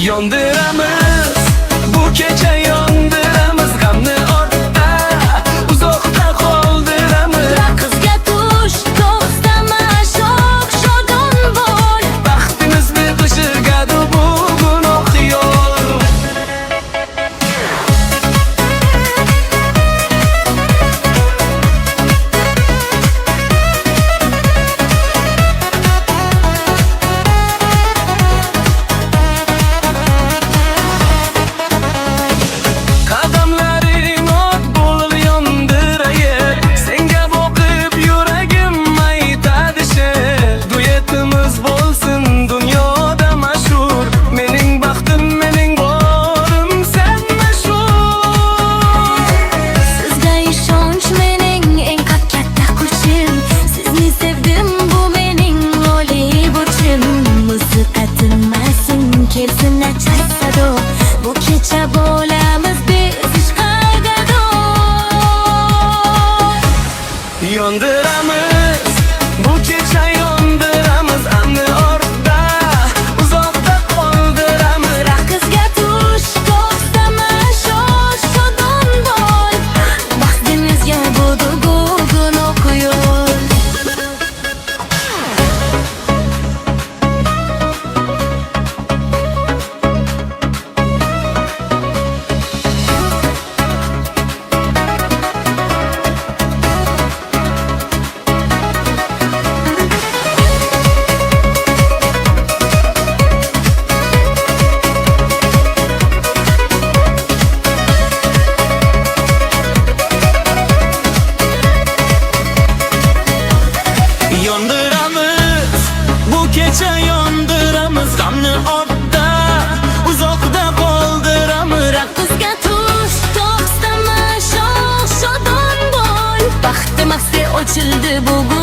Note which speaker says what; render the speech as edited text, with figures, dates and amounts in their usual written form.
Speaker 1: Yondiramız, bu kecha yondiramız, g'amni ortda, uzoqda qoldiramiz.
Speaker 2: Qizga tush, to'xtama, shok-shodon bo'l.
Speaker 1: Baxtimizni qishirgadu bugun oq yo'l.
Speaker 2: Bu kecha bo'lamiz biz ish qaydadir.
Speaker 1: Yondiramiz, bu kecha yondiramiz, g'amni ortda, uzoqda qoldiramiz.
Speaker 2: Qizga tush, to'xtama, shok-shodon bo'l. Baxtimizga bugun oq yo'l.
Speaker 1: Yondiramiz, bu kecha yondiramiz, g'amni ortda, uzoqda qoldiramiz.
Speaker 2: Qizga tush, to'xtama, shok-shodon bo'l. Baxtim afti ochildi bugun.